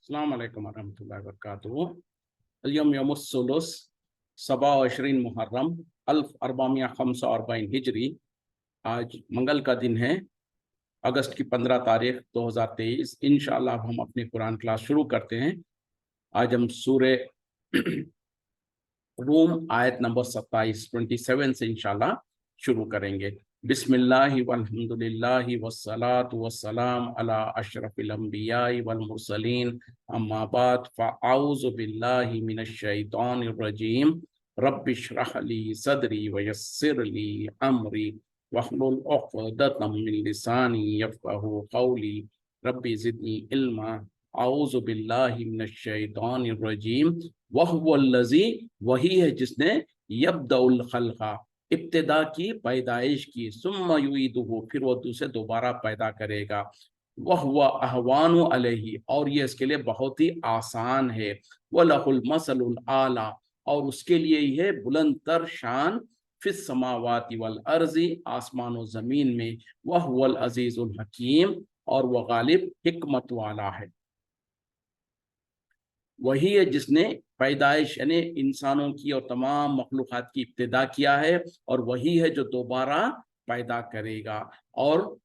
अस्सलाम वालेकुम वरहमतुल्लाहि वबरकातुहू। अल-यौम यौमुस सुलूस 27 मुहर्रम 1445 हिजरी। आज मंगल का दिन है, अगस्त की 15 तारीख 2023। इंशाअल्लाह हम अपनी कुरान क्लास शुरू करते हैं। आज हम सूरे रूम आयत नंबर 27 से इंशाअल्लाह शुरू करेंगे। बिस्मिल्लाहि वल्हम्दुलिल्लाहि वस्सलातु वस्सलाम अला अशरफिल अंबियाइ वल मुरसलीन अम्मा बाद फ़अऊज़ु बिल्लाहि मिनश शैतानिर रजीम रब्बिश्रह ली सदरी वयस्सिर ली अमरी वहलुल उक़दतम मिन लिसानी यफ़क़हू क़ौली रब्बि ज़िदनी इल्मा अऊज़ु बिल्लाहि मिनश शैतानिर रजीम वहुवल्लज़ी, वही है जिसने यब्दउल खल्क़ा, इब्तिदा की, पैदाइश की, सुम्मा युईदुहु, फिर वो दूसरे दोबारा पैदा करेगा, वहुवा अहवानु अलैहि, और ये इसके लिए बहुत ही आसान है, वलहुल मसलुल आला, और उसके लिए ही है बुलंद तर शान, फिस समावाति वल अर्ज़ी, आसमान और ज़मीन में, वहुवल अज़ीज़ुल हकीम, और वह गालिब हिकमत वाला है। वही है जिसने पैदाइश यानी इंसानों की और तमाम मखलूक़ात की इब्तिदा किया है, और वही है जो दोबारा पैदा करेगा, और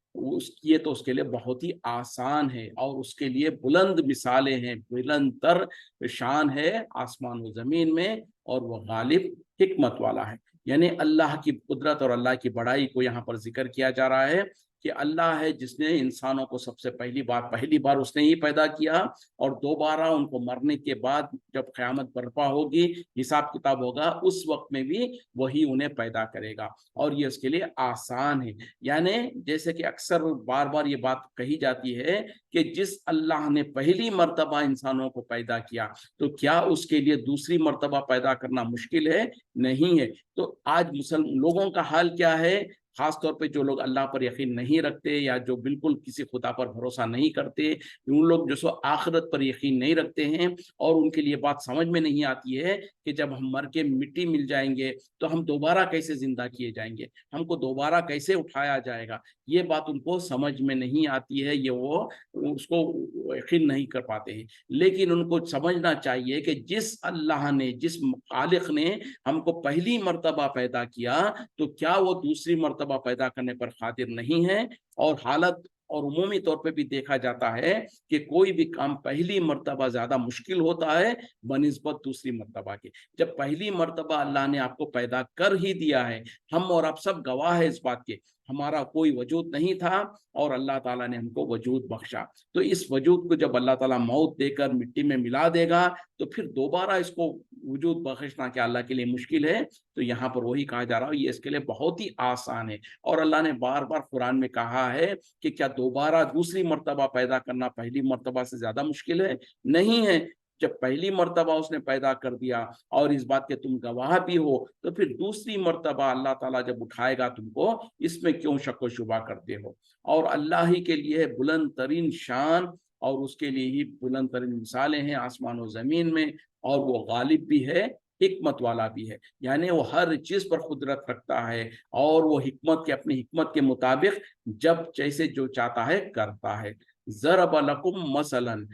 ये तो उसके लिए बहुत ही आसान है, और उसके लिए बुलंद मिसालें हैं, बुलंद तर शान है आसमान व ज़मीन में, और वह गालिब हिकमत वाला है। यानी अल्लाह की कुदरत और अल्लाह की बड़ाई को यहाँ पर जिक्र किया जा रहा है कि अल्लाह है जिसने इंसानों को सबसे पहली बार उसने ही पैदा किया, और दोबारा उनको मरने के बाद जब क़यामत बर्पा होगी, हिसाब किताब होगा, उस वक्त में भी वही उन्हें पैदा करेगा, और ये उसके लिए आसान है। यानी जैसे कि अक्सर बार बार ये बात कही जाती है कि जिस अल्लाह ने पहली मर्तबा इंसानों को पैदा किया, तो क्या उसके लिए दूसरी मर्तबा पैदा करना मुश्किल है? नहीं है। तो आज मुसलमान लोगों का हाल क्या है? खास तौर पे जो लोग अल्लाह पर यकीन नहीं रखते, या जो बिल्कुल किसी खुदा पर भरोसा नहीं करते, उन लोग जो सो आखिरत पर यकीन नहीं रखते हैं, और उनके लिए बात समझ में नहीं आती है कि जब हम मर के मिट्टी मिल जाएंगे तो हम दोबारा कैसे जिंदा किए जाएंगे, हमको दोबारा कैसे उठाया जाएगा। ये बात उनको समझ में नहीं आती है, ये वो उसको यकीन नहीं कर पाते हैं। लेकिन उनको समझना चाहिए कि जिस अल्लाह ने, जिस खालिक ने हमको पहली मर्तबा पैदा किया, तो क्या वो दूसरी मर्तबा पैदा करने पर कादिर नहीं है। और हालत और उमूमी तौर पे भी देखा जाता है कि कोई भी काम पहली मर्तबा ज्यादा मुश्किल होता है बनिस्बत दूसरी मर्तबा के। जब पहली मर्तबा अल्लाह ने आपको पैदा कर ही दिया है, हम और आप सब गवाह है इस बात के, हमारा कोई वजूद नहीं था और अल्लाह ताला ने हमको वजूद बख्शा। तो इस वजूद को जब अल्लाह ताला मौत देकर मिट्टी में मिला देगा, तो फिर दोबारा इसको वजूद बख्शना क्या अल्लाह के लिए मुश्किल है? तो यहाँ पर वही कहा जा रहा है, ये इसके लिए बहुत ही आसान है। और अल्लाह ने बार बार कुरान में कहा है कि क्या दोबारा दूसरी मर्तबा पैदा करना पहली मर्तबा से ज्यादा मुश्किल है? नहीं है। जब पहली मर्तबा उसने पैदा कर दिया और इस बात के तुम गवाह भी हो, तो फिर दूसरी मर्तबा अल्लाह ताला जब उठाएगा तुमको, इसमें क्यों शक व शुबा करते हो? और अल्लाह ही के लिए बुलंद तरीन शान, और उसके लिए ही बुलंद तरीन मिसालें हैं आसमान और जमीन में, और वो गालिब भी है, हिकमत वाला भी है। यानी वो हर चीज पर कुदरत रखता है, और वो हिकमत के, अपनी हिकमत के मुताबिक जब जैसे जो चाहता है करता है। ज़रब लकुम मसलन,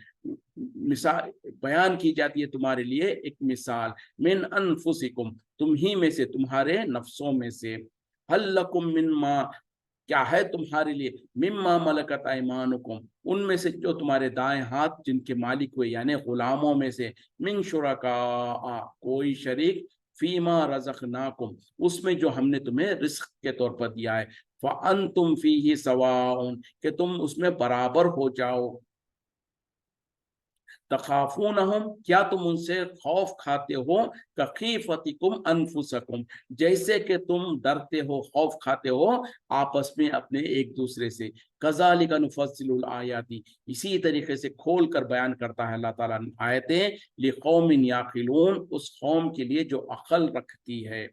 मिसाल बयान की जाती है तुम्हारे लिए एक मिसाल, मिन अनफुसिकुम, तुम ही में से, तुम्हारे नफ्सों में से, हल लकुम मिम्मा, क्या है तुम्हारे लिए, मिम्मा मलकत ऐमानुकुम, उनमें से जो तुम्हारे दाएं हाथ जिनके मालिक हुए, यानी गुलामों में से, मिन शुरका, कोई शरीक, फीमा रज़क़नाकुम, उसमें जो हमने तुम्हें रिस्क के तौर पर दिया है, फ़अंतुम फ़ीही सवाउन, कि तुम उसमें बराबर हो जाओ। तखाफूनहुम, क्या तुम उनसे खौफ खाते हो, कखीफतिकुम अनफुसकुम, जैसे कि तुम डरते हो, खौफ खाते हो आपस में अपने एक दूसरे से। कज़ालिका नुफ़स्सिलुल आयाति, इसी तरीके से खोल कर बयान करता है अल्लाह ताला आयतें, लिक़ौमिन याक़िलून, उस कौम के लिए जो अक्ल रखती है।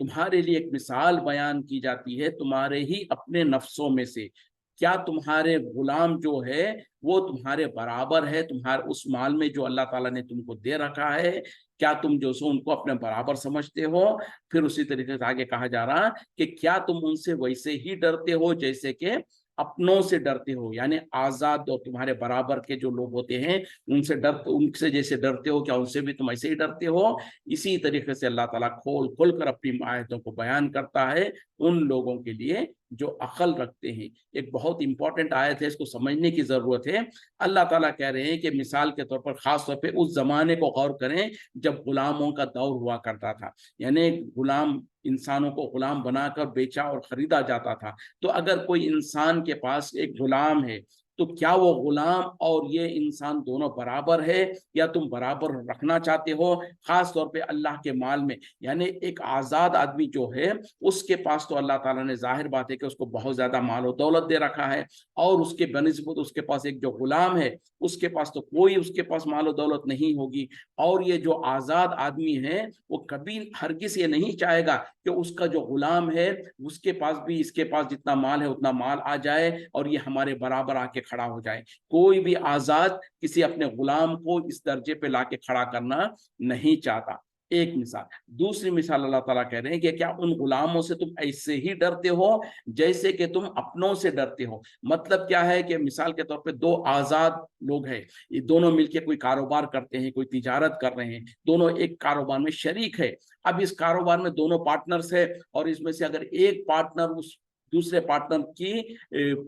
तुम्हारे लिए एक मिसाल बयान की जाती है तुम्हारे ही अपने नफ्सों में से। क्या तुम्हारे गुलाम जो है वो तुम्हारे बराबर है, तुम्हारे उस माल में जो अल्लाह ताला ने तुमको दे रखा है, क्या तुम जो सो उनको अपने बराबर समझते हो? फिर उसी तरीके से आगे कहा जा रहा कि क्या तुम उनसे वैसे ही डरते हो जैसे कि अपनों से डरते हो, यानी आजाद और तुम्हारे बराबर के जो लोग होते हैं उनसे जैसे डरते हो, क्या उनसे भी तुम ऐसे ही डरते हो? इसी तरीके से अल्लाह ताला खोल खोल कर अपनी आयतों को बयान करता है उन लोगों के लिए जो अकल रखते हैं। एक बहुत इंपॉर्टेंट आयत है, इसको समझने की जरूरत है। अल्लाह ताला कह रहे हैं कि मिसाल के तौर पर, खास तौर पे उस जमाने को गौर करें जब गुलामों का दौर हुआ करता था, यानी गुलाम, इंसानों को गुलाम बनाकर बेचा और खरीदा जाता था। तो अगर कोई इंसान के पास एक गुलाम है, तो क्या वो गुलाम और ये इंसान दोनों बराबर है, या तुम बराबर रखना चाहते हो? खास तौर पे अल्लाह के माल में, यानी एक आजाद आदमी जो है उसके पास तो अल्लाह ताला ने, जाहिर बात है कि उसको बहुत ज्यादा माल और दौलत दे रखा है, और उसके बनिस्बत उसके पास एक जो गुलाम है उसके पास तो कोई उसके पास माल और दौलत नहीं होगी। और ये जो आजाद आदमी है वो कभी हरगिज ये नहीं चाहेगा कि उसका जो गुलाम है उसके पास भी इसके पास जितना माल है उतना माल आ जाए और ये हमारे बराबर आके खड़ा हो जाए। कोई भी आजाद किसी अपने गुलाम को इस दर्जे पे लाके खड़ा करना नहीं चाहता। एक मिसाल। दूसरी मिसाल अल्लाह ताला कह रहे हैं कि क्या उन गुलामों से तुम ऐसे ही डरते हो जैसे कि तुम अपनों से डरते हो? मतलब क्या है कि मिसाल के तौर पे दो आजाद लोग हैं, ये दोनों मिलके कोई कारोबार करते हैं, कोई तिजारत कर रहे हैं, दोनों एक कारोबार में शरीक है। अब इस कारोबार में दोनों पार्टनर्स है, और इसमें से अगर एक पार्टनर उस दूसरे पार्टनर की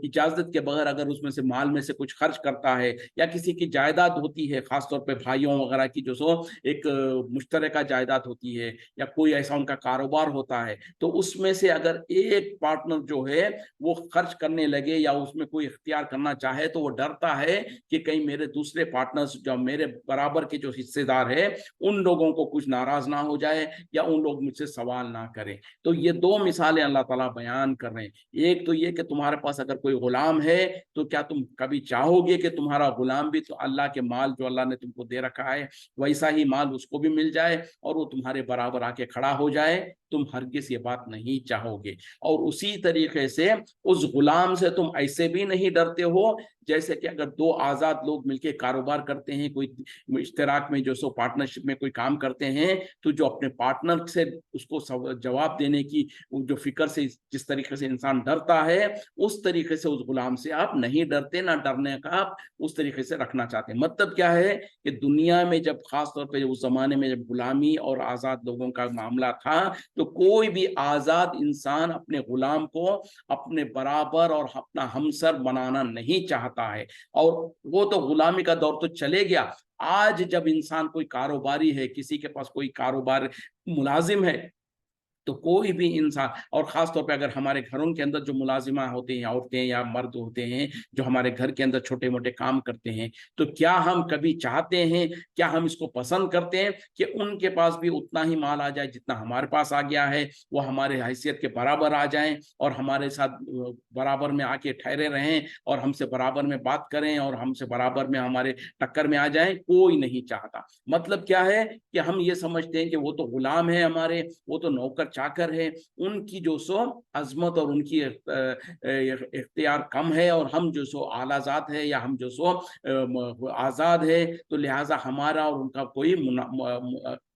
इजाजत के बगैर अगर उसमें से माल में से कुछ खर्च करता है, या किसी की जायदाद होती है, खासतौर पे भाइयों वगैरह की जो सो एक मुश्तरका जायदाद होती है, या कोई ऐसा उनका कारोबार होता है, तो उसमें से अगर एक पार्टनर जो है वो खर्च करने लगे या उसमें कोई इख्तियार करना चाहे, तो वो डरता है कि कहीं मेरे दूसरे पार्टनर्स जो मेरे बराबर के जो हिस्सेदार है उन लोगों को कुछ नाराज ना हो जाए, या उन लोग मुझसे सवाल ना करें। तो ये दो मिसालें अल्लाह ताला बयान कर रहे हैं। एक तो ये कि तुम्हारे पास अगर कोई गुलाम है, तो क्या तुम कभी चाहोगे कि तुम्हारा गुलाम भी तो अल्लाह के माल जो अल्लाह ने तुमको दे रखा है वैसा ही माल उसको भी मिल जाए और वो तुम्हारे बराबर आके खड़ा हो जाए? तुम हरगिज ये बात नहीं चाहोगे। और उसी तरीके से उस गुलाम से तुम ऐसे भी नहीं डरते हो जैसे कि अगर दो आजाद लोग मिलकर कारोबार करते हैं, कोई इश्तराक में जो सो पार्टनरशिप में कोई काम करते हैं, तो जो अपने पार्टनर से उसको जवाब देने की जो फिक्र से जिस तरीके से इंसान डरता है, उस तरीके से उस गुलाम से आप नहीं डरते, ना डरने का आप उस तरीके से रखना चाहते। मतलब क्या है कि दुनिया में जब खास तौर पे उस जमाने में जब गुलामी और आजाद लोगों का मामला था, तो कोई भी आजाद इंसान अपने गुलाम को अपने बराबर और अपना हमसर बनाना नहीं चाहता है। और वो तो गुलामी का दौर तो चले गया। आज जब इंसान कोई कारोबारी है, किसी के पास कोई कारोबार मुलाजिम है, तो कोई भी इंसान, और खास तौर पे अगर हमारे घरों के अंदर जो मुलाजिमा होते हैं, औरतें या मर्द होते हैं जो हमारे घर के अंदर छोटे मोटे काम करते हैं, तो क्या हम कभी चाहते हैं, क्या हम इसको पसंद करते हैं कि उनके पास भी उतना ही माल आ जाए जितना हमारे पास आ गया है, वो हमारे हैसियत के बराबर आ जाएं और हमारे साथ बराबर में आके ठहरे रहें और हमसे बराबर में बात करें और हमसे बराबर में हमारे टक्कर में आ जाएं? कोई नहीं चाहता। मतलब क्या है कि हम ये समझते हैं कि वो तो गुलाम है हमारे, वो तो नौकर चाकर है, उनकी जो सो अजमत और उनकी इख्तियार कम है, और हम जो सो आलाजात है या हम जो सो आजाद है, तो लिहाजा हमारा और उनका कोई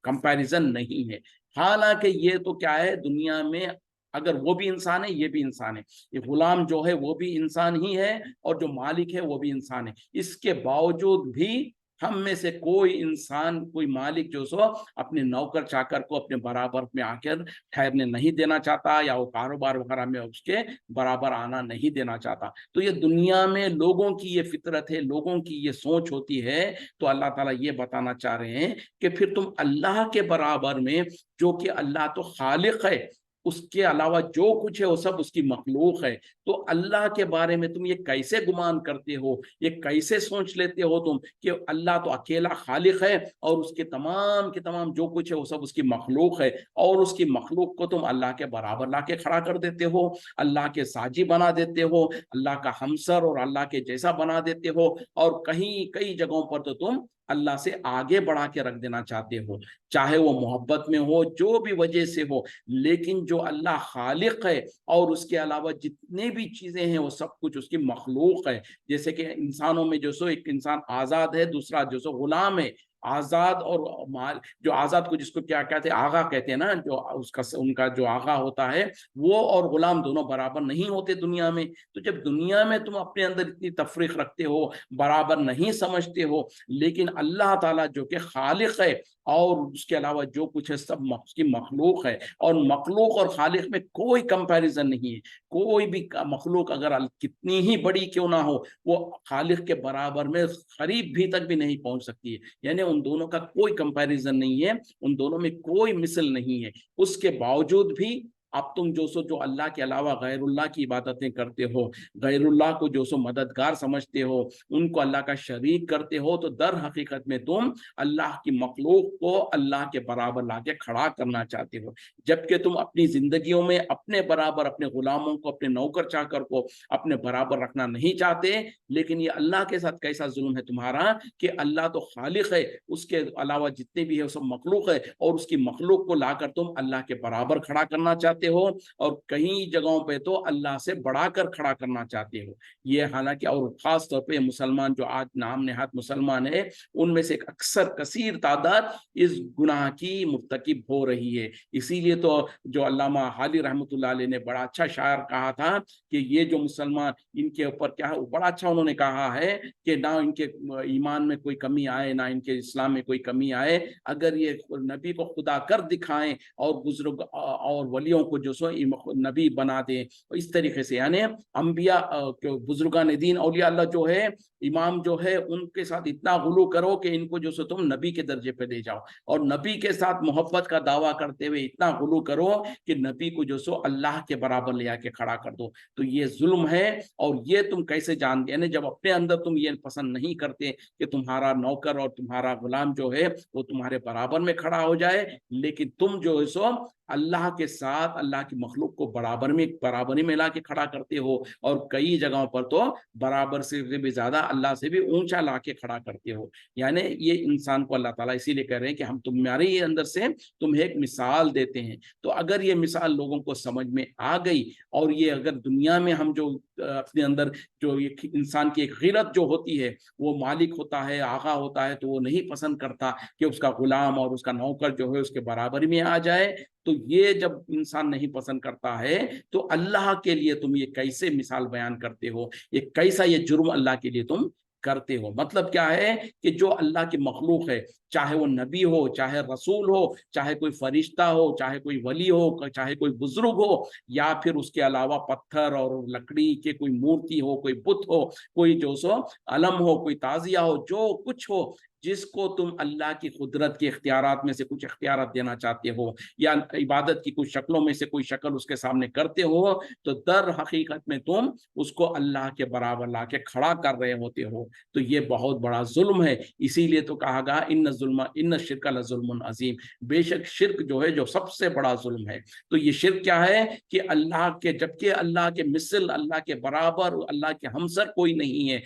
कंपैरिजन नहीं है। हालांकि ये तो क्या है, दुनिया में अगर वो भी इंसान है, ये भी इंसान है, ये गुलाम जो है वो भी इंसान ही है, और जो मालिक है वो भी इंसान है। इसके बावजूद भी हम में से कोई इंसान, कोई मालिक जो सो अपने नौकर चाकर को अपने बराबर में आकर ठहरने नहीं देना चाहता, या वो कारोबार वगैरह में उसके बराबर आना नहीं देना चाहता। तो ये दुनिया में लोगों की ये फितरत है, लोगों की ये सोच होती है। तो अल्लाह ताला ये बताना चाह रहे हैं कि फिर तुम अल्लाह के बराबर में, जो कि अल्लाह तो खालिक है, उसके अलावा जो कुछ है वो सब उसकी मखलूक है, तो अल्लाह के बारे में तुम ये कैसे गुमान करते हो, ये कैसे सोच लेते हो तुम कि अल्लाह तो अकेला खालिक है और उसके तमाम के तमाम जो कुछ है वो सब उसकी मखलूक है, और उसकी मखलूक को तुम अल्लाह के बराबर ला के खड़ा कर देते हो, अल्लाह के साजी बना देते हो, अल्लाह का हमसर और अल्लाह के जैसा बना देते हो, और कहीं कई जगहों पर तो तुम अल्लाह से आगे बढ़ा के रख देना चाहते हो, चाहे वो मोहब्बत में हो, जो भी वजह से हो। लेकिन जो अल्लाह खालिक है और उसके अलावा जितने भी चीजें हैं वो सब कुछ उसकी मखलूक है। जैसे कि इंसानों में जो सो एक इंसान आजाद है, दूसरा जो सो गुलाम है, آزاد اور جو آزاد کو جس کو کیا کہتے ہیں آغا کہتے ہیں نا، جو اس کا ان کا جو آغا ہوتا ہے وہ اور غلام دونوں برابر نہیں ہوتے دنیا میں. تو جب دنیا میں تم اپنے اندر اتنی تفریق رکھتے ہو، برابر نہیں سمجھتے ہو، لیکن اللہ تعالیٰ جو کہ خالق ہے اور اس کے علاوہ جو کچھ ہے سب اس کی مخلوق ہے، اور مخلوق اور خالق میں کوئی کمپیریزن نہیں ہے. کوئی بھی مخلوق اگر کتنی ہی بڑی کیوں نہ ہو، وہ خالق کے برابر میں قریب بھی تک بھی نہیں پہنچ سکتی ہے. یعنی ان دونوں کا کوئی کمپیریزن نہیں ہے، ان دونوں میں کوئی مثل نہیں ہے. اس کے باوجود بھی اب تم جو اللہ کے علاوہ غیر اللہ کی عبادتیں کرتے ہو، غیر اللہ کو جو مددگار سمجھتے ہو، ان کو اللہ کا شریک کرتے ہو، تو در حقیقت میں تم اللہ کی مخلوق کو اللہ کے برابر لا کے کھڑا کرنا چاہتے ہو. جبکہ تم اپنی زندگیوں میں اپنے برابر اپنے غلاموں کو، اپنے نوکر چاکر کو اپنے برابر رکھنا نہیں چاہتے. لیکن یہ اللہ کے ساتھ کیسا ظلم ہے تمہارا کہ اللہ تو خالق ہے، اس کے علاوہ جتنے بھی ہے وہ سب مخلوق ہے، اور اس کی مخلوق کو لا کر تم اللہ کے برابر کھڑا کرنا چاہتے ہو، اور کئی جگہوں پہ تو اللہ سے بڑھا کر کھڑا کرنا چاہتے ہو. یہ حالانکہ اور خاص طور پہ مسلمان جو آج نام نہاد مسلمان ہے، ان میں سے ایک اکثر کثیر تعداد اس گناہ کی مرتکب ہو رہی ہے. اسی لیے تو جو علامہ حالی رحمۃ اللہ علیہ نے بڑا اچھا شاعر کہا تھا کہ یہ جو مسلمان ان کے اوپر کیا ہے، بڑا اچھا انہوں نے کہا ہے کہ نہ ان کے ایمان میں کوئی کمی آئے، نہ ان کے اسلام میں کوئی کمی آئے، اگر یہ نبی کو خدا کر دکھائیں اور بزرگ اور ولیوں کو جو سو نبی بنا دیں اس طریقے سے. یعنی انبیاء بزرگان دین اولیاء اللہ جو ہے، امام جو ہے، ان کے ساتھ اتنا غلو کرو کہ ان کو جو سو تم نبی کے درجے پہ لے جاؤ، اور نبی کے ساتھ محبت کا دعویٰ کرتے ہوئے اتنا غلو کرو کہ نبی کو جو سو اللہ کے برابر لے آ کے کھڑا کر دو. تو یہ ظلم ہے. اور یہ تم کیسے جان گے؟ یعنی جب اپنے اندر تم یہ پسند نہیں کرتے کہ تمہارا نوکر اور تمہارا غلام جو ہے وہ تمہارے برابر میں کھڑا ہو جائے، لیکن تم جو ہے سو اللہ کے ساتھ اللہ کی مخلوق کو برابری میں لا کے کھڑا کرتے ہو، اور کئی جگہوں پر تو برابر سے بھی زیادہ اللہ سے بھی اونچا لا کے کھڑا کرتے ہو. یعنی یہ انسان کو اللہ تعالیٰ اسی لیے کہہ رہے ہیں کہ ہم تمہارے اندر سے تمہیں ایک مثال دیتے ہیں. تو اگر یہ مثال لوگوں کو سمجھ میں آ گئی، اور یہ اگر دنیا میں ہم جو اپنے اندر جو انسان کی ایک غیرت جو ہوتی ہے، وہ مالک ہوتا ہے، آغا ہوتا ہے، تو وہ نہیں پسند کرتا کہ اس کا غلام اور اس کا نوکر جو ہے اس کے برابری میں آ جائے. تو یہ جب انسان نہیں پسند کرتا ہے تو اللہ کے لیے تم یہ کیسے مثال بیان کرتے ہو؟ یہ کیسا یہ جرم اللہ کے لیے تم کرتے ہو؟ مطلب کیا ہے کہ جو اللہ کی مخلوق ہے، چاہے وہ نبی ہو، چاہے رسول ہو، چاہے کوئی فرشتہ ہو، چاہے کوئی ولی ہو، چاہے کوئی بزرگ ہو، یا پھر اس کے علاوہ پتھر اور لکڑی کے کوئی مورتی ہو، کوئی بت ہو، کوئی جو سو علم ہو، کوئی تعزیہ ہو، جو کچھ ہو، جس کو تم اللہ کی قدرت کے اختیارات میں سے کچھ اختیارات دینا چاہتے ہو، یا عبادت کی کچھ شکلوں میں سے کوئی شکل اس کے سامنے کرتے ہو، تو در حقیقت میں تم اس کو اللہ کے برابر لا کے کھڑا کر رہے ہوتے ہو. تو یہ بہت بڑا ظلم ہے. اسی لیے تو کہا گا ان الشرک لظلم عظیم، بے شک شرک جو ہے جو سب سے بڑا ظلم ہے. تو یہ شرک کیا ہے کہ اللہ کے، جبکہ اللہ کے مثل، اللہ کے برابر، اللہ کے ہمسر کوئی نہیں ہے.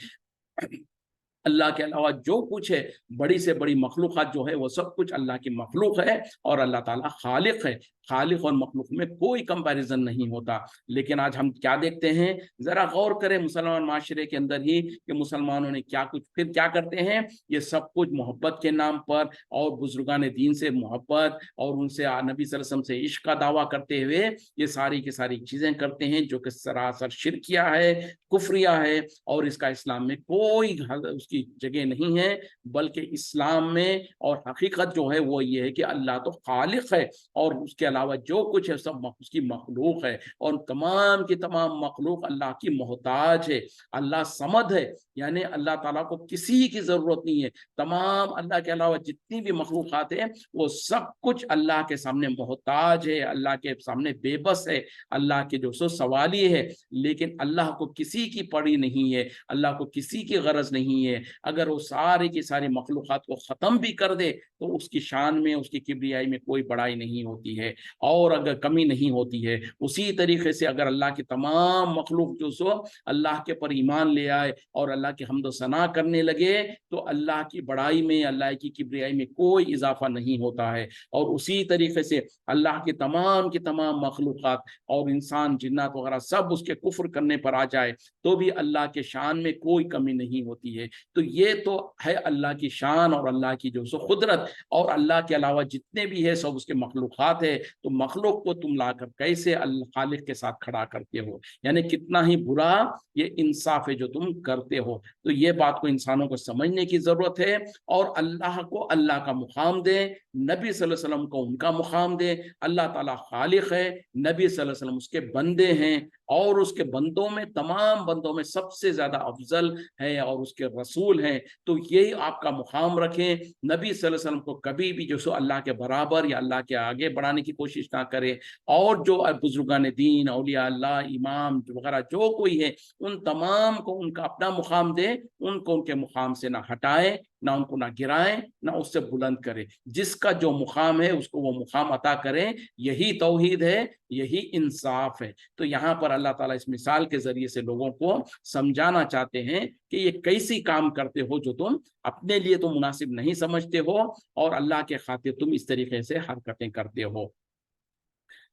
اللہ کے علاوہ جو کچھ ہے، بڑی سے بڑی مخلوقات جو ہے وہ سب کچھ اللہ کی مخلوق ہے، اور اللہ تعالیٰ خالق ہے. خالق اور مخلوق میں کوئی کمپیریزن نہیں ہوتا. لیکن آج ہم کیا دیکھتے ہیں؟ ذرا غور کریں مسلمان معاشرے کے اندر ہی کہ مسلمانوں نے کیا کچھ پھر کیا کرتے ہیں. یہ سب کچھ محبت کے نام پر اور بزرگان دین سے محبت اور ان سے نبی صلی اللہ علیہ وسلم سے عشق کا دعویٰ کرتے ہوئے یہ ساری کی ساری چیزیں کرتے ہیں، جو کہ سراسر شرکیہ ہے، کفریہ ہے، اور اس کا اسلام میں کوئی اس کی جگہ نہیں ہے. بلکہ اسلام میں اور حقیقت جو ہے وہ یہ ہے کہ اللہ تو خالق ہے، اور اس کے علاوہ جو کچھ ہے سب اس کی مخلوق ہے، اور تمام کی تمام مخلوق اللہ کی محتاج ہے. اللہ صمد ہے، یعنی اللہ تعالیٰ کو کسی کی ضرورت نہیں ہے. تمام اللہ کے علاوہ جتنی بھی مخلوقات ہیں وہ سب کچھ اللہ کے سامنے محتاج ہے، اللہ کے سامنے بے بس ہے، اللہ کے جو سو سوالی ہے. لیکن اللہ کو کسی کی پڑی نہیں ہے، اللہ کو کسی کی غرض نہیں ہے. اگر وہ سارے کی ساری مخلوقات کو ختم بھی کر دے تو اس کی شان میں، اس کی کبریائی میں کوئی بڑائی نہیں ہوتی ہے. और अगर कमी नहीं होती है। उसी तरीके से अगर अल्लाह की तमाम मखलूक जो सो अल्लाह के पर ईमान ले आए और अल्लाह की हम्द सना करने लगे तो अल्लाह की बड़ाई में, अल्लाह की किबरियाई में कोई इजाफा नहीं होता है। और उसी तरीके से अल्लाह की तमाम मखलूक़ात और इंसान जिन्नात वगैरह सब उसके कुफ्र करने पर आ जाए तो भी अल्लाह के शान में कोई कमी नहीं होती है। तो ये तो है अल्लाह की शान और अल्लाह की जो सो कुदरत। और अल्लाह के अलावा जितने भी है सब उसके मखलूक़ात है, तो मखलूक को तुम लाकर कैसे अल्लाह खालिक के साथ खड़ा करते हो, यानी कितना ही बुरा ये इंसाफ है जो तुम करते हो। तो ये बात को इंसानों को समझने की जरूरत है और अल्लाह को अल्लाह का मुकाम दे, नबी सल्लल्लाहु अलैहि वसल्लम को उनका मुकाम दे। अल्लाह ताला खालिक है, नबी सल्लल्लाहु अलैहि वसल्लम उसके बंदे हैं और उसके बंदों में, तमाम बंदों में सबसे ज्यादा अफजल है और उसके रसूल हैं। तो यही आपका मुकाम रखें, नबी सल्लल्लाहु अलैहि वसल्लम को कभी भी जो सो अल्लाह के बराबर या अल्लाह के आगे बढ़ाने की कोशिश ना करें। और जो बुजुर्गान दीन, औलिया अल्लाह, इमाम वगैरह जो कोई है उन तमाम को उनका अपना मुकाम दे, उनको उनके मुकाम से ना हटाए, ना उनको ना गिराएं, ना उससे बुलंद करें। जिसका जो मुकाम है उसको वो मुकाम अता करें। यही तौहीद है, यही इंसाफ है। तो यहाँ पर अल्लाह ताला इस मिसाल के जरिए से लोगों को समझाना चाहते हैं कि ये कैसी काम करते हो जो तुम अपने लिए तो मुनासिब नहीं समझते हो और अल्लाह के खातिर तुम इस तरीके से हरकतें करते हो।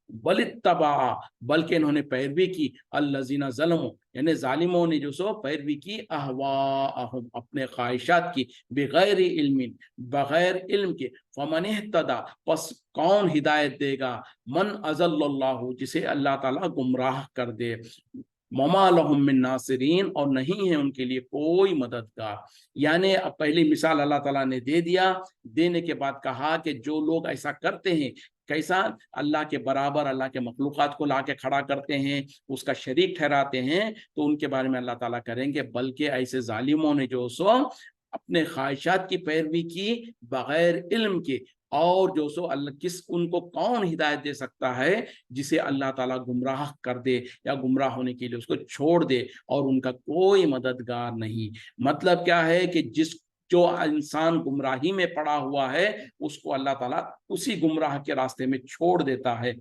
बलित्तबा, बल्कि इन्होंने पैरवी की, अल्लज़ीना ज़लमू यानी जालिमों ने जो सो पैरवी की, अहवाअहुम अपने ख्वाहिशात की, बगैर इल्मिन बगैर इल्म के, फमन इहतदा पस कौन हिदायत देगा, मन अज़ल्लल्लाहु जिसे अल्लाह ताला गुमराह कर दे, वमा लहुम मिन नासिरीन और नहीं है उनके लिए कोई मददगार। यानी अब पहली मिसाल अल्लाह ताला ने दे दिया, देने के बाद कहा कि जो लोग ऐसा करते हैं, कैसा, अल्लाह के बराबर अल्लाह के मखलूक़ात को ला के खड़ा करते हैं, उसका शरीक ठहराते हैं, तो उनके बारे में अल्लाह ताला करेंगे बल्कि ऐसे जालिमों ने जो सो अपने ख्वाहिशात की पैरवी की बगैर इल्म के, और जो सो अल्लाह किस उनको कौन हिदायत दे सकता है जिसे अल्लाह ताला गुमराह कर दे या गुमराह होने के लिए उसको छोड़ दे, और उनका कोई मददगार नहीं। मतलब क्या है कि जिस जो इंसान गुमराही में पड़ा हुआ है उसको अल्लाह ताला उसी गुमराह के रास्ते में छोड़ देता है,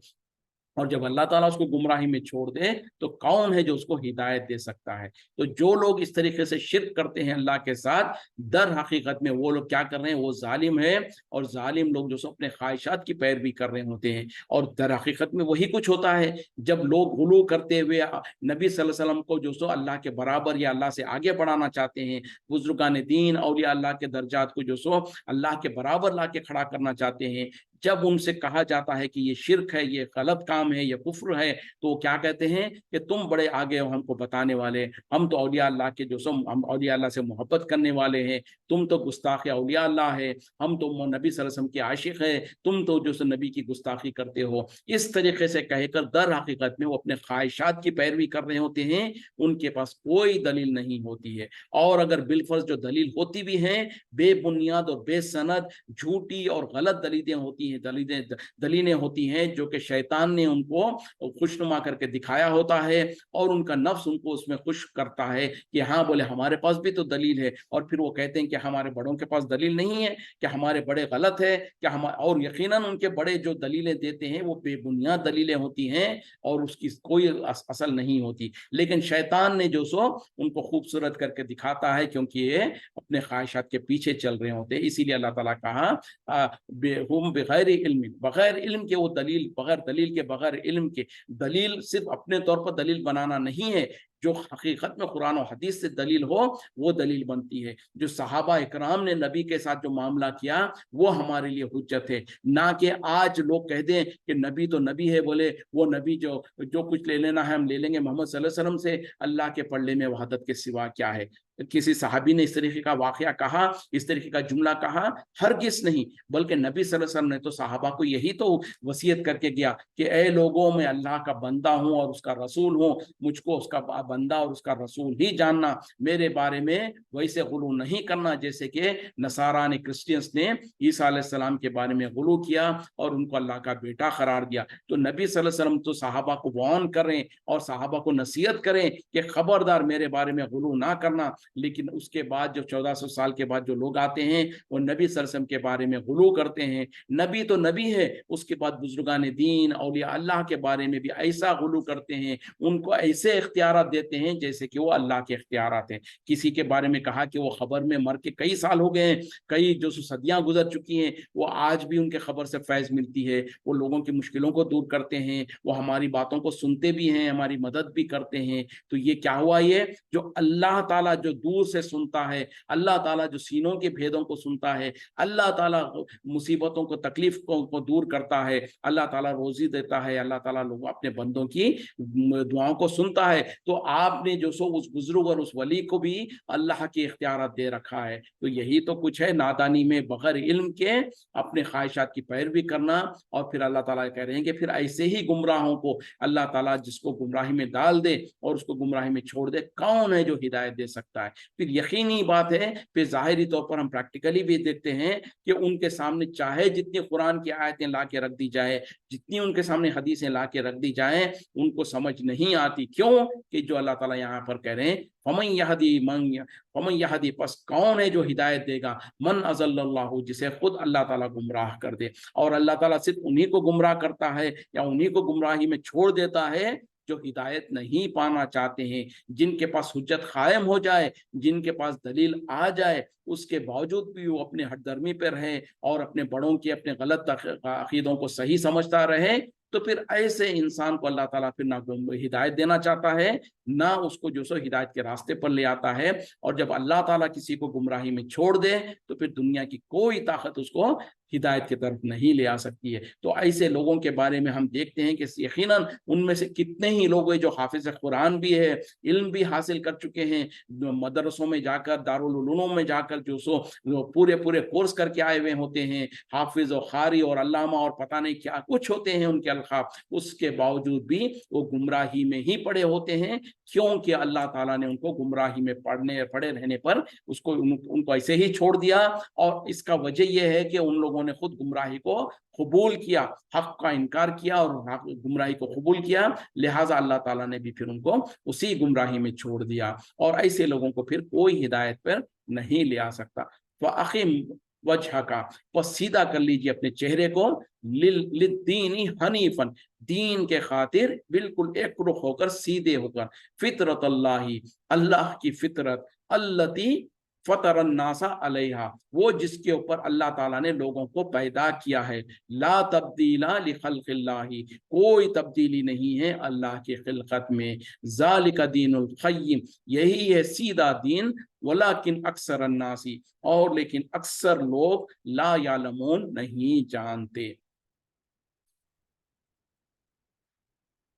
और जब अल्लाह ताला उसको गुमराही में छोड़ दे तो कौन है जो उसको हिदायत दे सकता है। तो जो लोग इस तरीके से शिर्क करते हैं अल्लाह के साथ, दर हकीकत में वो लोग क्या कर रहे हैं, वो जालिम है। और जालिम लोग जो सो अपने ख्वाहिशात की पैरवी कर रहे होते हैं, और दर हकीकत में वही कुछ होता है जब लोग गुलू करते हुए नबी सल्लल्लाहु अलैहि वसल्लम को जो सो अल्लाह के बराबर या अल्लाह से आगे बढ़ाना चाहते हैं, बुजुर्गान दीन औलिया अल्लाह के दर्जात को जो सो अल्लाह के बराबर ला के खड़ा करना चाहते हैं, जब उनसे कहा जाता है कि ये शिर्क है, ये गलत काम है, ये कुफ्र है, तो वो क्या कहते हैं कि तुम बड़े आगे हो हमको बताने वाले, हम तो औलिया अल्लाह के जो सो हम औलिया अल्लाह से मोहब्बत करने वाले हैं, तुम तो गुस्ताख औलिया अल्लाह है, हम तो नबी सल्लल्लाहु अलैहि वसल्लम के आशिक है, तुम तो जो सो नबी की गुस्ताखी करते हो। इस तरीके से कहकर दर हकीकत में वो अपने ख्वाहिशात की पैरवी कर रहे होते हैं, उनके पास कोई दलील नहीं होती है। और अगर बिलफर्ज जो दलील होती भी हैं, बेबुनियाद और बेसनद झूठी और गलत दलीलें होती हैं, दलीलें होती हैं जो कि शैतान ने उनको खुशनुमा करके दिखाया होता है और उनका नफ्स उनको उसमें खुश करता है कि हाँ बोले हमारे पास भी तो दलील है, और फिर वो कहते हैं कि हमारे बड़ों के पास दलील नहीं है, कि हमारे बड़े गलत है, कि हम, और यकीनन उनके बड़े जो दलीलें देते हैं वो बेबुनियाद दलीलें होती हैं और उसकी कोई असल नहीं होती। लेकिन शैतान ने जो सो उनको खूबसूरत करके दिखाता है क्योंकि ये अपने ख्वाहिशात के पीछे चल रहे होते हैं। इसीलिए अल्लाह ताला कहा हम बगैर इल्म, बगैर इल्म के वो दलील, बगैर दलील के, बगैर इल्म के, दलील सिर्फ अपने तौर पर दलील बनाना नहीं है, जो हकीकत में कुरान और हदीस से दलील हो वो दलील बनती है। जो सहाबा इकराम ने नबी के साथ जो मामला किया वो हमारे लिए हुज्जत है, ना कि आज लोग कह दें कि नबी तो नबी है, बोले वो नबी जो जो कुछ ले लेना है हम ले लेंगे मोहम्मद सल्लल्लाहु अलैहि वसल्लम से, अल्लाह के पल्ले में वहदत के सिवा क्या है। किसी सहाबी ने इस तरीके का वाकया कहा, इस तरीके का जुमला कहा? हरगिज़ नहीं, बल्कि नबी सल्लल्लाहु अलैहि वसल्लम ने तो सहाबा को यही तो वसीयत करके गया कि ए लोगों, मैं अल्लाह का बंदा हूँ और उसका रसूल हूँ, मुझको उसका बंदा और उसका रसूल ही जानना, मेरे बारे में वैसे गुलू नहीं करना जैसे कि नसारा ने, क्रिश्चियंस ने ईसा अलैहिस्सलाम के बारे में गुलू किया और उनको अल्लाह का बेटा करार दिया। तो नबी सल्लल्लाहु अलैहि वसल्लम तो सहाबा को वार्न करें और सहाबा को नसीहत करें कि खबरदार मेरे बारे में गुलू ना करना, लेकिन उसके बाद जो 1400 साल के बाद जो लोग आते हैं वो नबी सल्लल्लाहु अलैहि वसल्लम के बारे में गुलू करते हैं। नबी तो नबी है, उसके बाद बुजुर्गान दीन औलिया अल्लाह के बारे में भी ऐसा गुलू करते हैं, उनको ऐसे इख्तियारात देते हैं जैसे कि वो अल्लाह के इख्तियारात हैं। किसी के बारे में कहा कि वो खबर में मर के कई साल हो गए हैं, कई जो सदियां गुजर चुकी हैं, वो आज भी उनके खबर से फैज मिलती है, वो लोगों की मुश्किलों को दूर करते हैं, वो हमारी बातों को सुनते भी हैं, हमारी मदद भी करते हैं। तो ये क्या हुआ, ये जो अल्लाह ताला जो दूर से सुनता है, अल्लाह ताला जो सीनों के भेदों को सुनता है, अल्लाह ताला मुसीबतों को, तकलीफ को दूर करता है, अल्लाह ताला रोजी देता है, अल्लाह ताला लोग अपने बंदों की दुआओं को सुनता है। तो आपने जो सो उस बुजुर्ग और उस वली को भी अल्लाह के इख्तियारात दे रखा है। तो यही तो कुछ है, नादानी में बगैर इल्म के अपने ख्वाहिशात की पैरवी करना। और फिर अल्लाह ताला कह रहे हैं कि फिर ऐसे ही गुमराहों को अल्लाह ताला जिसको गुमराही में डाल दे और उसको गुमराही में छोड़ दे, कौन है जो हिदायत दे सकता है। फिर यकीनी बात है, फिर जाहिरी तौर पर हम प्रैक्टिकली भी देखते हैं कि उनके सामने चाहे जितनी कुरान की आयतें ला के रख दी जाए, जितनी उनके सामने हदीसें ला के रख दी जाए, उनको समझ नहीं आती। क्यों? कि जो अल्लाह ताला यहाँ पर कह रहे हैं, फमन यहदी, बस कौन है जो हिदायत देगा, मन अज़ल्लल्लाहु, जिसे खुद अल्लाह ताला गुमराह कर दे। और अल्लाह ताला सिर्फ उन्हीं को गुमराह करता है या उन्हीं को गुमराही में छोड़ देता है जो हिदायत नहीं पाना चाहते हैं, जिनके पास हुज्जत कायम हो जाए, जिनके पास दलील आ जाए, उसके बावजूद भी वो अपने हठधर्मी पे रहे और अपने बड़ों के, अपने गलत अकीदों को सही समझता रहे। तो फिर ऐसे इंसान को अल्लाह ताला फिर ना हिदायत देना चाहता है, ना उसको जो सो हिदायत के रास्ते पर ले आता है। और जब अल्लाह ताला किसी को गुमराही में छोड़ दे तो फिर दुनिया की कोई ताकत उसको हिदायत की तरफ नहीं ले आ सकती है। तो ऐसे लोगों के बारे में हम देखते हैं कि यकीनन उनमें से कितने ही लोग हैं जो हाफिज कुरान भी है, इल्म भी हासिल कर चुके हैं, मदरसों में जाकर, दारुल उलूम में जाकर जो सो पूरे पूरे कोर्स करके आए हुए होते हैं, हाफिज और खारी और अल्लामा और पता नहीं क्या कुछ होते हैं उनके अल्काब, उसके बावजूद भी वो गुमराही में ही पड़े होते हैं। क्योंकि अल्लाह ताला ने उनको गुमराही में पड़े रहने पर उसको उनको ऐसे ही छोड़ दिया। और इसका वजह यह है कि उन लोगों ने खुद गुमराही को कबूल किया, हक का इनकार किया और गुमराही को कबूल किया, लिहाजा अल्लाह ताला ने भी फिर उनको उसी गुमराही में छोड़ दिया। और ऐसे लोगों को फिर कोई हिदायत पर नहीं ले आ सकता। फ़अक़िम वजह का, बस सीधा कर लीजिए अपने चेहरे को, लिद्दीनी हनीफन, दीन के खातिर बिल्कुल एक रुख होकर, सीधे होकर, फितरत अल्लाही, अल्लाह की फितरत, अल्लती फतरन नासा अलैहा, वो जिसके ऊपर अल्लाह ताला ने लोगों को पैदा किया है, ला तब्दीला लिखल्क़िल्लाही, कोई तब्दीली नहीं है अल्लाह की खिलकत में, ज़ालिका दीनुल क़य्यिम, यही है सीधा दीन, वलाकिन अक्सर अन्नासी, और लेकिन अक्सर लोग ला यालमून, नहीं जानते।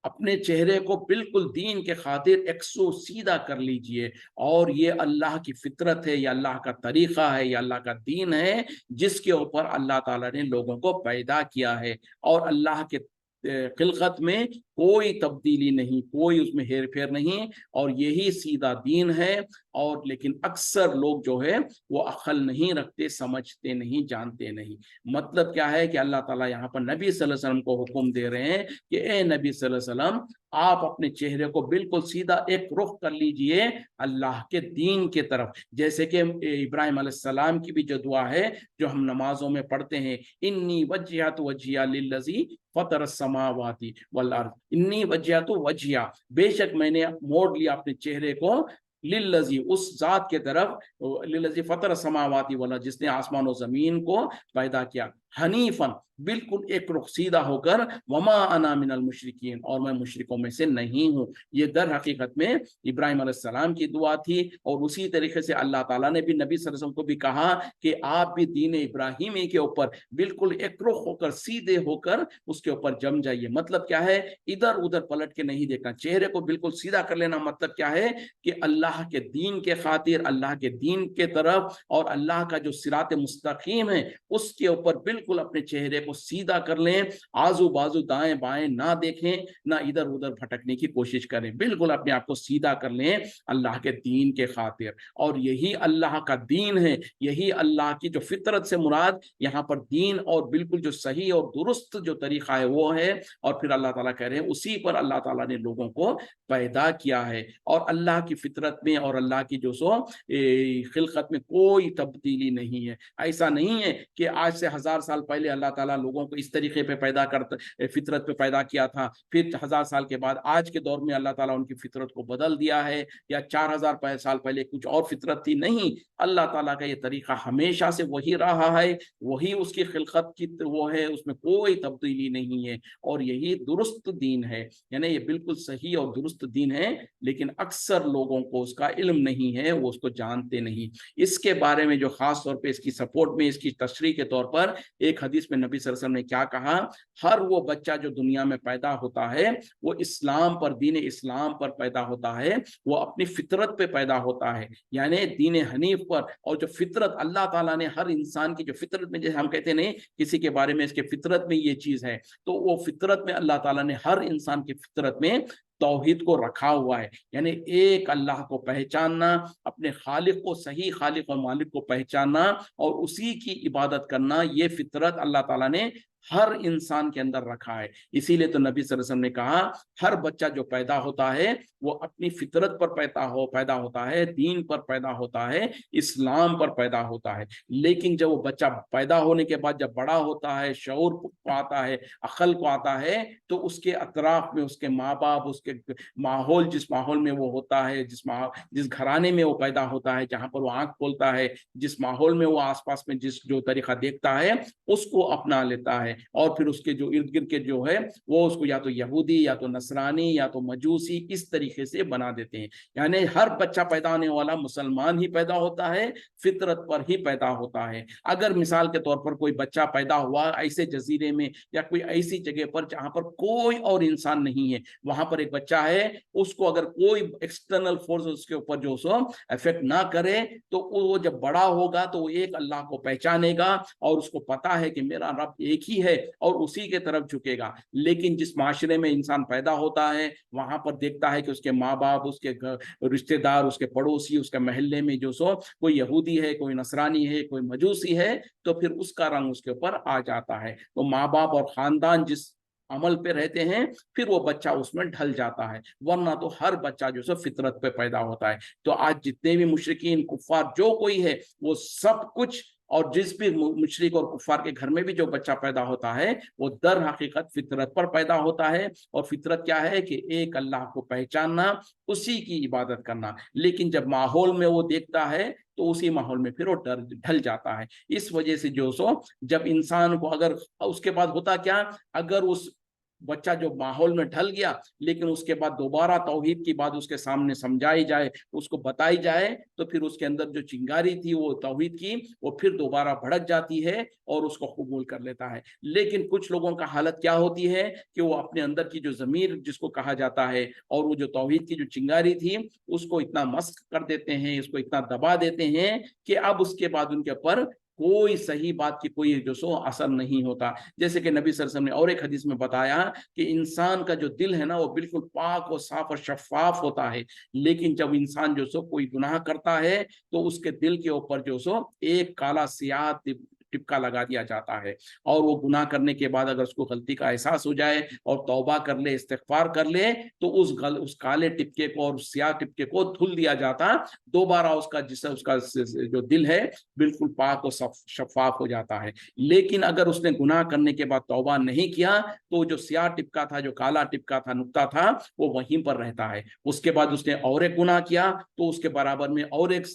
अपने चेहरे को बिल्कुल दीन के खातिर एकसो सीधा कर लीजिए। और ये अल्लाह की फितरत है, या अल्लाह का तरीक़ा है, या अल्लाह का दीन है, जिसके ऊपर अल्लाह ताला ने लोगों को पैदा किया है। और अल्लाह के खिलकत में कोई तब्दीली नहीं, कोई उसमें हेर फेर नहीं, और यही सीधा दीन है। और लेकिन अक्सर लोग जो है वो अक्ल नहीं रखते, समझते नहीं, जानते नहीं। मतलब क्या है कि अल्लाह ताला यहाँ पर नबी सल्लल्लाहु अलैहि वसल्लम को हुक्म दे रहे हैं कि ए नबी सल्लल्लाहु अलैहि वसल्लम, आप अपने चेहरे को बिल्कुल सीधा एक रुख कर लीजिए अल्लाह के दीन के तरफ। जैसे कि इब्राहिम अलैहिस्सलाम की भी जो दुआ है जो हम नमाजों में पढ़ते हैं, इन्नी वज्जहतु वज्हिया लिल्लज़ी फतर समावाती वल अर्द, इन्नी वज्जहतु वज्हिया, बेशक मैंने मोड़ लिया अपने चेहरे को, लिल्लज़ी, उस जात के तरफ, लिल्लज़ी फतर समावाती वाला, जिसने आसमान और जमीन को पैदा किया, हनीफन, बिल्कुल एक रुख सीधा होकर, वमा अना मिनल मुशरिकीन, और मैं मुशरिकों में से नहीं हूँ। ये दर हकीकत में इब्राहिम अलैहिस्सलाम की दुआ थी। और उसी तरीके से अल्लाह ताला ने भी नबी सल्लल्लाहु अलैहि वसल्लम को भी कहा कि आप भी दीन इब्राहिमी के ऊपर बिल्कुल एक रुख होकर, सीधे होकर उसके ऊपर जम जाइए। मतलब क्या है, इधर उधर पलट के नहीं देखना, चेहरे को बिल्कुल सीधा कर लेना। मतलब क्या है कि अल्लाह के दीन के खातिर, अल्लाह के दीन के तरफ, और अल्लाह का जो सिरात मुस्तकीम है उसके ऊपर बिल्कुल बिल्कुल अपने चेहरे को सीधा कर लें, आजू बाजू दाएं बाएं ना देखें, ना इधर उधर भटकने की कोशिश करें, बिल्कुल अपने आप को सीधा कर लें अल्लाह के दीन के खातिर। और यही अल्लाह का दीन है, यही अल्लाह की जो फितरत से मुराद यहाँ पर दीन और बिल्कुल जो सही और दुरुस्त जो तरीका है वो है। और फिर अल्लाह ताला कह रहे हैं उसी पर अल्लाह ताला ने लोगों को पैदा किया है। और अल्लाह की फितरत में और अल्लाह की जो सो खिलकत में कोई तब्दीली नहीं है। ऐसा नहीं है कि आज से 1000 साल पहले अल्लाह ताला लोगों को इस तरीके पे पैदा करता, फितरत पे पैदा किया था, फिर 1000 साल के बाद आज के दौर में अल्लाह ताला उनकी फितरत को बदल दिया है, या 4000 साल पहले कुछ और फितरत थी। नहीं, अल्लाह ताला का ये तरीका हमेशा से वही रहा है, वही उसकी खिलकत की वो है, उसमें कोई तब्दीली नहीं है। और यही दुरुस्त दीन है, यानी ये बिल्कुल सही और दुरुस्त दीन है, लेकिन अक्सर लोगों को उसका इल्म नहीं है, वो उसको जानते नहीं। इसके बारे में जो खास तौर पे इसकी सपोर्ट में, इसकी तशरीह के तौर पर एक हदीस में नबी सल्लल्लाहु अलैहि वसल्लम ने क्या कहा, हर वो बच्चा जो दुनिया में पैदा होता है वो इस्लाम पर, दीन इस्लाम पर पैदा होता है, वो अपनी फितरत पे पैदा होता है, यानी दीन हनीफ पर। और जो फितरत अल्लाह ताला ने हर इंसान की जो फितरत में, जैसे हम कहते नहीं किसी के बारे में इसके फितरत में ये चीज है, तो वो फितरत में अल्लाह ताला ने हर इंसान की फितरत में तौहीद को रखा हुआ है, यानी एक अल्लाह को पहचानना, अपने खालिक को, सही खालिक और मालिक को पहचानना और उसी की इबादत करना, ये फितरत अल्लाह ताला ने हर इंसान के अंदर रखा है। इसीलिए तो नबी सल्लल्लाहु अलैहि वसल्लम ने कहा हर बच्चा जो पैदा होता है वो अपनी फितरत पर पैदा होता है, दीन पर पैदा होता है, इस्लाम पर पैदा होता है। लेकिन जब वो बच्चा पैदा होने के बाद जब बड़ा होता है, शऊर को आता है, अकल को आता है, तो उसके अतराफ में उसके माँ बाप, उसके माहौल, जिस माहौल में वो होता है, जिस घराने में वो पैदा होता है, जहाँ पर वो आंख खोलता है, जिस माहौल में वो आसपास में जिस जो तरीका देखता है उसको अपना लेता है। और फिर उसके जो इर्द गिर्द के जो है वो उसको या तो यहूदी, या तो नसरानी, या तो मजूसी, इस तरीके से बना देते हैं। यानी हर बच्चा पैदा होने वाला मुसलमान ही पैदा होता है, फितरत पर ही पैदा होता है। अगर मिसाल के तौर पर कोई बच्चा पैदा हुआ ऐसे जजीरे में या कोई ऐसी जगह पर जहां पर कोई और इंसान नहीं है, वहां पर एक बच्चा है, उसको अगर कोई एक्सटर्नल फोर्स उसके ऊपर जो सो इफेक्ट ना करे, तो वो जब बड़ा होगा तो वो एक अल्लाह को पहचानेगा और उसको पता है कि मेरा रब एक ही है और उसी के तरफ झुकेगा। लेकिन जिस माशरे में इंसान पैदा होता है वहां पर देखता है कि उसके माँ बाप, उसके रिश्तेदार, उसके पड़ोसी, उसके मोहल्ले में जो सो कोई यहूदी है, कोई नसरानी है, कोई मजूसी है, तो फिर उसका रंग उसके ऊपर आ जाता है। तो माँ बाप और खानदान जिस अमल पे रहते हैं फिर वो बच्चा उसमें ढल जाता है, वरना तो हर बच्चा जो है फितरत पे पैदा होता है। तो आज जितने भी मुशरिकीन, कुफ्फार जो कोई है, वो सब कुछ, और जिस भी मुशरिक और कुफ्फार के घर में भी जो बच्चा पैदा होता है वो दर हकीकत फितरत पर पैदा होता है। और फितरत क्या है कि एक अल्लाह को पहचानना, उसी की इबादत करना। लेकिन जब माहौल में वो देखता है तो उसी माहौल में फिर वो ढल जाता है। इस वजह से जो सो जब इंसान को, अगर उसके बाद होता क्या, अगर उस बच्चा जो माहौल में ढल गया लेकिन उसके बाद दोबारा तौहीद की बात उसके सामने समझाई जाए, उसको बताई जाए, तो फिर उसके अंदर जो चिंगारी थी वो तौहीद की, वो फिर दोबारा भड़क जाती है और उसको कबूल कर लेता है। लेकिन कुछ लोगों का हालत क्या होती है कि वो अपने अंदर की जो जमीर जिसको कहा जाता है और वो जो तौहीद की जो चिंगारी थी उसको इतना मस्क कर देते हैं, इसको इतना दबा देते हैं कि अब उसके बाद उनके ऊपर कोई सही बात की कोई जो सो असर नहीं होता। जैसे कि नबी सल्लल्लाहु अलैहि वसल्लम ने और एक हदीस में बताया कि इंसान का जो दिल है ना वो बिल्कुल पाक और साफ और शफाफ होता है, लेकिन जब इंसान जो सो कोई गुनाह करता है तो उसके दिल के ऊपर जो सो एक काला सियाह टिपका लगा दिया जाता है। और वो गुनाह करने के बाद अगर उसको गलती का एहसास हो जाए और तौबा कर ले, इस्तिगफार कर ले, तो उस काले टिपके को और सियाह टिपके को धुल दिया जाता, दोबारा उसका जिससे उसका जो दिल है बिल्कुल पाक और शफाफ हो जाता है। लेकिन अगर उसने गुनाह करने के बाद तौबा नहीं किया तो जो सियाह टिपका था, जो काला टिपका था, नुक्ता था, वो वहीं पर रहता है। उसके बाद उसने और एक गुनाह किया तो उसके बराबर में और एक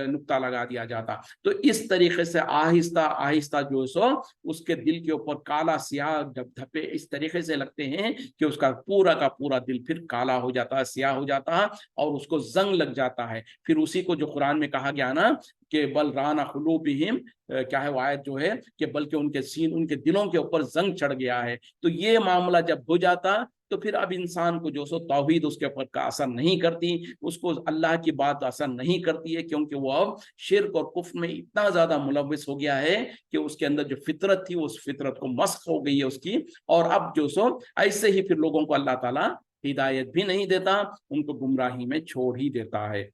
नुक्ता लगा दिया जाता। तो इस तरीके से आहिस्ता आहिस्ता जो सो उसके दिल के ऊपर काला सियाह धब्बे इस तरीके से लगते हैं कि उसका पूरा का पूरा दिल फिर काला हो जाता है, सियाह हो जाता है और उसको जंग लग जाता है। फिर उसी को जो कुरान में कहा गया ना कि बल राना खुलूबिहिम, क्या है वो आयत जो है कि बल्कि उनके दिलों के ऊपर जंग चढ़ गया है। तो ये मामला जब हो जाता تو پھر اب انسان کو جو سو توحید اس کے اوپر کا اثر نہیں کرتی، اس کو اللہ کی بات اثر نہیں کرتی ہے، کیونکہ وہ اب شرک اور کفر میں اتنا زیادہ ملوث ہو گیا ہے کہ اس کے اندر جو فطرت تھی اس فطرت کو مسخ ہو گئی ہے اس کی، اور اب جو سو ایسے ہی پھر لوگوں کو اللہ تعالیٰ ہدایت بھی نہیں دیتا، ان کو گمراہی میں چھوڑ ہی دیتا ہے۔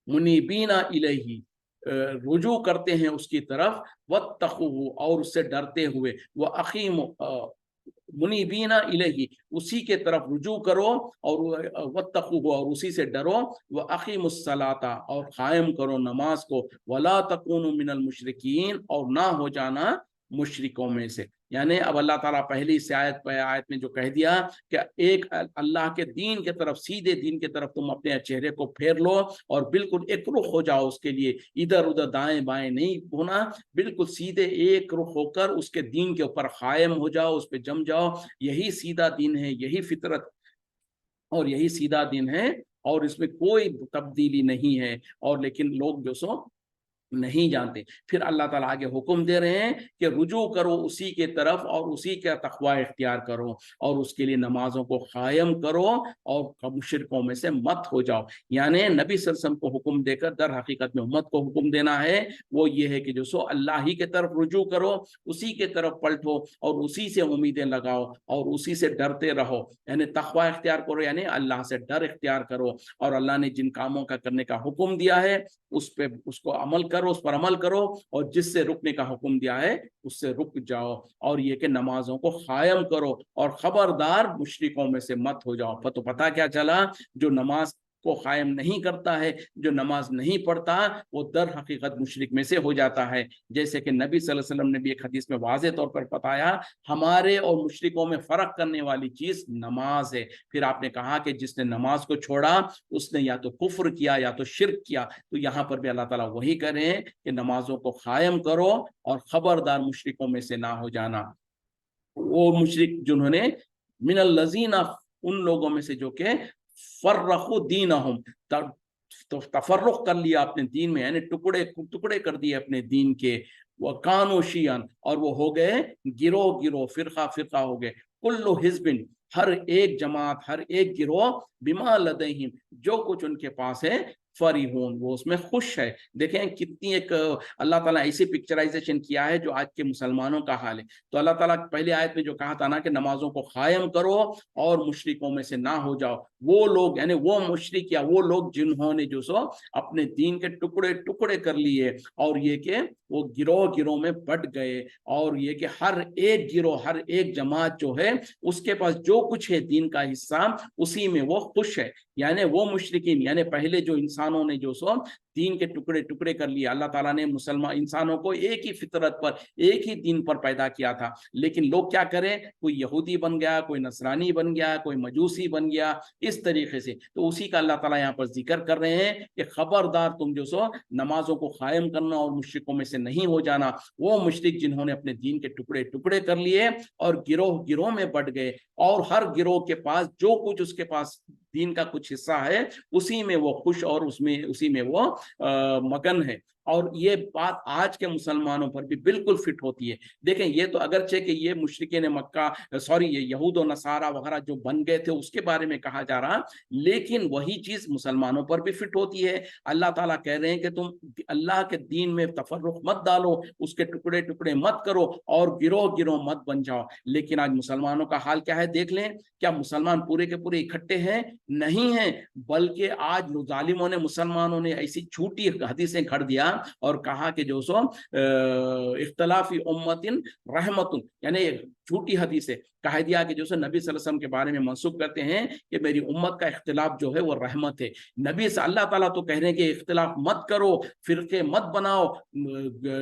منیبین الیہ، رجوع کرتے ہیں اس کی طرف، واتقوہ، اور اس سے ڈرتے ہوئے، واقیم، منیبین الیہ، اسی کے طرف رجوع کرو، اور واتقوہ، اور اسی سے ڈرو، واقیم الصلاۃ، اور قائم کرو نماز کو، ولا تکونوا من المشرکین، اور نہ ہو جانا مشرکوں میں سے۔ یعنی اب اللہ تعالیٰ پہلی سے آیت میں جو کہہ دیا کہ ایک اللہ کے دین کے طرف، سیدھے دین کے طرف تم اپنے چہرے کو پھیر لو اور بالکل ایک رخ ہو جاؤ اس کے لیے، ادھر ادھر دائیں بائیں نہیں ہونا، بالکل سیدھے ایک رخ ہو کر اس کے دین کے اوپر قائم ہو جاؤ، اس پہ جم جاؤ، یہی سیدھا دین ہے، یہی فطرت اور یہی سیدھا دین ہے، اور اس میں کوئی تبدیلی نہیں ہے، اور لیکن لوگ جو سو نہیں جانتے۔ پھر اللہ تعالیٰ آگے حکم دے رہے ہیں کہ رجوع کرو اسی کے طرف، اور اسی کا تقوی اختیار کرو، اور اس کے لیے نمازوں کو قائم کرو، اور مشرکوں میں سے مت ہو جاؤ۔ یعنی نبی صلی اللہ علیہ وسلم کو حکم دے کر در حقیقت میں امت کو حکم دینا ہے، وہ یہ ہے کہ جو سو اللہ ہی کے طرف رجوع کرو، اسی کے طرف پلٹو، اور اسی سے امیدیں لگاؤ، اور اسی سے ڈرتے رہو، یعنی تقوی اختیار کرو، یعنی اللہ سے ڈر اختیار کرو، اور اللہ نے جن کاموں کا کرنے کا حکم دیا ہے اس پہ اس کو عمل کرو، اس پر عمل کرو، اور جس سے رکنے کا حکم دیا ہے اس سے رک جاؤ، اور یہ کہ نمازوں کو قائم کرو، اور خبردار مشرکوں میں سے مت ہو جاؤ۔ تو پتہ کیا چلا، جو نماز کو قائم نہیں کرتا ہے، جو نماز نہیں پڑھتا، وہ در حقیقت مشرک میں سے ہو جاتا ہے۔ جیسے کہ نبی صلی اللہ علیہ وسلم نے بھی ایک حدیث میں واضح طور پر بتایا، ہمارے اور مشرکوں میں فرق کرنے والی چیز نماز ہے۔ پھر آپ نے کہا کہ جس نے نماز کو چھوڑا اس نے یا تو کفر کیا یا تو شرک کیا، تو یہاں پر بھی اللہ تعالیٰ وہی کہہ رہے ہیں کہ نمازوں کو قائم کرو، اور خبردار مشرکوں میں سے نہ ہو جانا۔ وہ مشرک جنہوں نے من الذین، ان لوگوں میں سے جو کہ فرقوا دینہم، تفرق کر لیا اپنے دین میں، یعنی ٹکڑے کر دیے اپنے دین کے، وکانوا شیعا، اور وہ ہو گئے گروہ، فرقہ ہو گئے، کل حزب، ہر ایک جماعت، ہر ایک گروہ، بما لدیہم، جو کچھ ان کے پاس ہے، فریحون، وہ اس میں خوش ہے۔ دیکھیں کتنی ایک اللہ تعالیٰ ایسی پکچرائزیشن کیا ہے جو آج کے مسلمانوں کا حال ہے۔ تو اللہ تعالیٰ پہلی آیت میں جو کہا تھا نا کہ نمازوں کو قائم کرو اور مشرکوں میں سے نہ ہو جاؤ، وہ لوگ یعنی وہ مشرک یا وہ لوگ جنہوں نے جو سو اپنے دین کے ٹکڑے کر لیے، اور یہ کہ وہ گروہ میں بٹ گئے، اور یہ کہ ہر ایک گروہ، ہر ایک جماعت جو ہے اس کے پاس جو کچھ ہے دین کا حصہ، اسی میں وہ خوش ہے۔ یعنی وہ مشرکین، یعنی پہلے جو انسانوں نے جو سو دین کے ٹکڑے کر لیے، اللہ تعالیٰ نے مسلمان انسانوں کو ایک ہی فطرت پر، ایک ہی دین پر پیدا کیا تھا، لیکن لوگ کیا کریں، کوئی یہودی بن گیا، کوئی نصرانی بن گیا، کوئی مجوسی بن گیا، اس طریقے سے۔ تو اسی کا اللہ تعالیٰ یہاں پر ذکر کر رہے ہیں کہ خبردار تم جو سو نمازوں کو قائم کرنا اور مشرکوں میں سے نہیں ہو جانا۔ وہ مشرک جنہوں نے اپنے دین کے ٹکڑے کر لیے اور گروہ میں بٹ گئے، اور ہر گروہ کے پاس جو کچھ اس کے پاس دین کا کچھ حصہ ہے اسی میں وہ خوش، اور اسی میں وہ مگن ہے۔ اور یہ بات آج کے مسلمانوں پر بھی بالکل فٹ ہوتی ہے۔ دیکھیں یہ تو اگرچہ کہ یہ مشرکین مکہ، یہ یہود و نصارہ وغیرہ جو بن گئے تھے اس کے بارے میں کہا جا رہا، لیکن وہی چیز مسلمانوں پر بھی فٹ ہوتی ہے۔ اللہ تعالیٰ کہہ رہے ہیں کہ تم اللہ کے دین میں تفرق مت ڈالو، اس کے ٹکڑے مت کرو، اور گروہ مت بن جاؤ۔ لیکن آج مسلمانوں کا حال کیا ہے دیکھ لیں، کیا مسلمان پورے کے پورے اکٹھے ہیں؟ نہیں ہیں، بلکہ آج ظالموں نے، مسلمانوں نے ایسی جھوٹی حدیثیں گھڑ دیا اور کہا کہ جو سو اختلافی امت رحمت، یعنی جھوٹی حدیثیں کہہ دیا کہ جو سو نبی صلی اللہ علیہ وسلم کے بارے میں منسوب کرتے ہیں کہ میری امت کا اختلاف جو ہے وہ رحمت ہے۔ نبی سے اللہ تعالیٰ تو کہہ رہے ہیں کہ اختلاف مت کرو، فرقے مت بناؤ،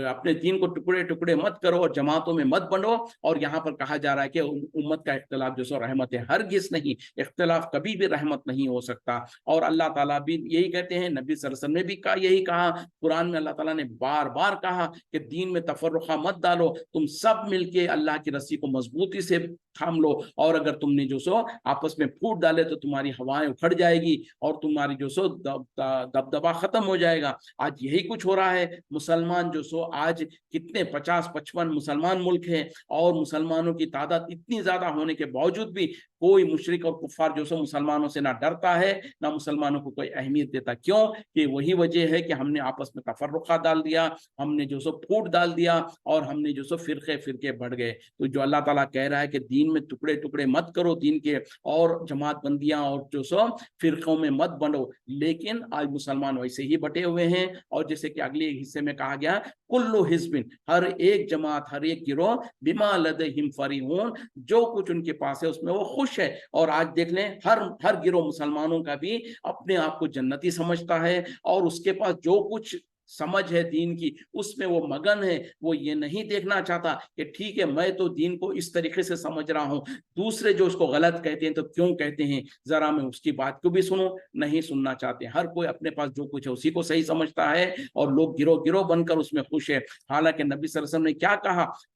اپنے دین کو ٹکڑے مت کرو، اور جماعتوں میں مت بنو، اور یہاں پر کہا جا رہا ہے کہ امت کا اختلاف جو سو رحمت ہے۔ ہرگز نہیں، اختلاف کبھی بھی رحمت نہیں ہو سکتا۔ اور اللہ تعالیٰ بھی یہی کہتے ہیں، نبی صلی اللہ علیہ وسلم نے بھی یہی کہا، قرآن میں اللہ تعالیٰ نے بار بار کہا کہ دین میں تفرقہ مت ڈالو، تم سب مل کے اللہ کی رسی کو मजबूती से थाम लो, और अगर तुमने जो सो आपस में फूट डाले तो तुम्हारी हवाएं उखड़ जाएगी और तुम्हारी जो सो दबदबा खत्म हो जाएगा। आज यही कुछ हो रहा है। मुसलमान जो सो आज कितने 50-55 मुसलमान मुल्क हैं, और मुसलमानों की तादाद इतनी ज्यादा होने के बावजूद भी कोई मुशरिक और कुफार जो सो मुसलमानों से ना डरता है ना मुसलमानों को कोई अहमियत देता। क्यों? कि वही वजह है कि हमने आपस में तफर्रुका डाल दिया, हमने जो सो फूट डाल दिया, और हमने जो सो फिरके फिरके बढ़ गए। तो जो अल्लाह ताला कह रहा है कि दीन में टुकड़े टुकड़े मत करो दीन के, और जमात बंदियां और जो सो फिरकों में मत बनो। लेकिन आज मुसलमान वैसे ही बटे हुए हैं, और जैसे कि अगले हिस्से में कहा गया, कुल्लु हिज़्बिन, हर एक जमात, हर एक गिरोह, बिमा लदैहिम फरीहून, जो कुछ उनके पास है उसमें वो खुश है। और आज देख लें, हर गिरोह मुसलमानों का भी अपने आप को जन्नती समझता है, और उसके पास जो कुछ समझ है दीन की उसमें वो मगन है। वो ये नहीं देखना चाहता कि ठीक है मैं तो दीन को इस तरीके से समझ रहा हूं, दूसरे जो उसको गलत कहते हैं तो क्यों कहते हैं, जरा मैं उसकी बात को भी सुनूं। नहीं सुनना चाहते। हर कोई अपने पास जो कुछ है उसी को सही समझता है, और लोग गिरोह गिरोह बनकर उसमें खुश है। हालांकि नबी सल्लल्लाहु अलैहि वसल्लम ने क्या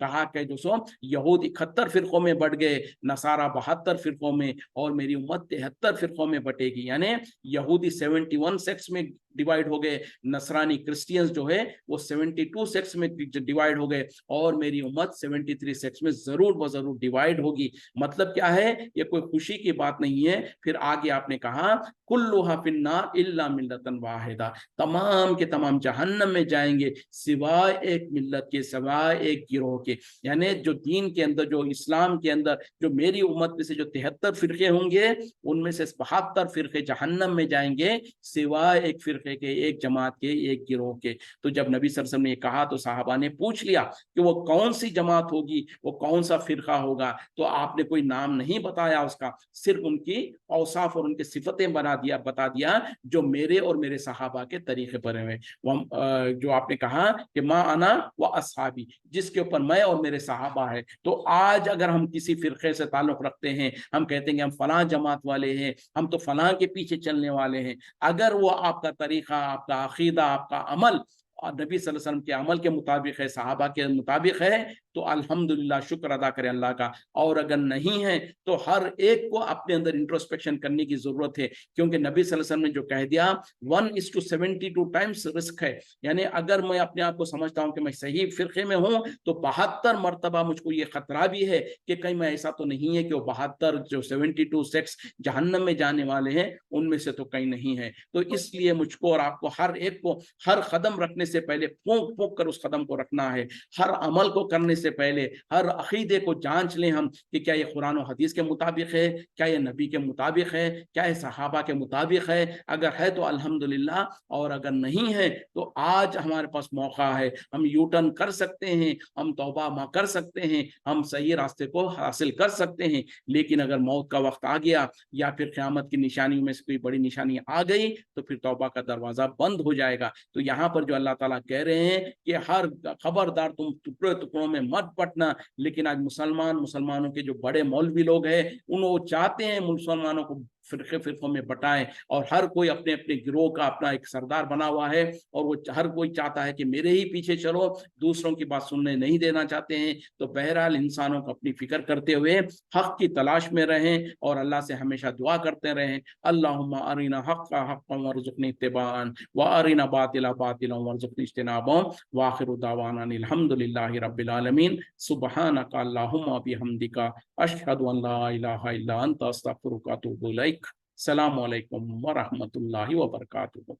कहा कि जो सो यहूद 71 फिरकों में बढ़ गए, नसारा 72 फिरकों में, और मेरी उम्मत 73 फिरकों में बटेगी। यानी यहूदी 71 सेक्ट्स में डिवाइड हो गए, नसरानी क्रिश्चियंस जो है वो 72 सेक्ट्स में डिवाइड हो गए, और मेरी उम्मत 73 सेक्ट्स में जरूर व जरूर डिवाइड होगी। मतलब क्या है? ये कोई खुशी की बात नहीं है। फिर आगे आपने कहा, कुल्लुहा फिन्नार इल्ला मिल्लतन वाहिदा, तमाम के तमाम जहन्नम में जाएंगे सिवाय एक मिल्लत के, सिवाय एक गिरोह के। यानी जो दीन के अंदर, जो इस्लाम के अंदर, जो मेरी उम्मत में से जो 73 फिरके होंगे, उनमें से 72 फिरके जहन्नम में जाएंगे सिवाय एक फिरके के, एक जमात के, एक गिरोह के। तो जब नबी सल्लल्लाहु अलैहि वसल्लम ने कहा तो साहबा ने पूछ लिया कि वो कौन सी जमात होगी, वो कौन सा फिरका होगा। तो आपने कोई नाम नहीं बताया उसका, सिर्फ उनकी औसाफ और उनकी सिफतें बता दिया जो मेरे और मेरे सहाबा के तरीके पर हुए। जो आपने कहा कि माँ अना व असहाबी, जिसके ऊपर मैं और मेरे सहाबा है। तो आज अगर हम किसी फिरके से ताल्लुक रखते हैं, हम कहते हैं कि हम फलां जमात वाले हैं, हम तो फलां के पीछे चलने वाले हैं, अगर वो आपका तरीका, आपका अकीदा, आपका अमल और नबी सल्लल्लाहु अलैहि वसल्लम के अमल के मुताबिक है, सहाबा के मुताबिक है, तो अल्हम्दुलिल्लाह, शुक्र अदा करें अल्लाह का। और अगर नहीं है तो हर एक को अपने अंदर इंट्रोस्पेक्शन करने की जरूरत है, क्योंकि नबी सल्लल्लाहु अलैहि वसल्लम ने जो कह दिया 1:72 टाइम्स रिस्क है। यानी अगर मैं अपने आप को समझता हूं कि मैं सही फिरके में हूं, तो 72 मरतबा मुझको ये खतरा भी है कि कहीं मैं ऐसा तो नहीं है कि वो 72 जो 72 सेक्स जहन्नम में जाने वाले हैं उनमें से तो कहीं नहीं है। तो इसलिए मुझको और आपको, हर एक को, हर कदम रखने से पहले फूंक फूंक कर उस कदम को रखना है। हर अमल को करने से पहले हर अकीदे को जांच लें हम कि क्या ये कुरान और हदीस के मुताबिक है, क्या ये नबी के मुताबिक है, क्या ये सहाबा के मुताबिक है। अगर है तो अल्हम्दुलिल्लाह, और अगर नहीं है तो आज हमारे पास मौका है, हम यू टर्न कर सकते हैं, हम तौबा कर सकते हैं, हम सही रास्ते को हासिल कर सकते हैं। लेकिन अगर मौत का वक्त आ गया या फिर क़यामत की निशानियों में से कोई बड़ी निशानी आ गई तो फिर तौबा का दरवाजा बंद हो जाएगा। तो यहाँ पर जो अल्लाह ताला कह रहे हैं कि हर खबरदार तुम टुकड़े टुकड़ों में मत बटना। लेकिन आज मुसलमानों के जो बड़े मौलवी लोग हैं, वो चाहते हैं मुसलमानों को फिरकों में बटाएं, और हर कोई अपने अपने गिरोह का अपना एक सरदार बना हुआ है, और वो हर कोई चाहता है कि मेरे ही पीछे चलो, दूसरों की बात सुनने नहीं देना चाहते हैं। तो बहरहाल इंसानों को अपनी फिक्र करते हुए हक की तलाश में रहें, और अल्लाह से हमेशा दुआ करते रहें, अल्लाहुम्मा अरिना हक्का हक्कन वरज़ुक़नी इत्तिबाअन व अरिना बातिला बातिलन वरज़ुक़नी इज्तिनाबह व आखिरु दावाना अनिल हम्दुलिल्लाहि रब्बिल आलमीन। सुब्हानका अल्लाहुम्मा बिहम्दिका अशहदु अन ला इलाहा इल्ला अंता अस्तगफिरुका व अतूबु इलैक। अस्सलामु अलैकुम व रहमतुल्लाहि व बरकातुहू।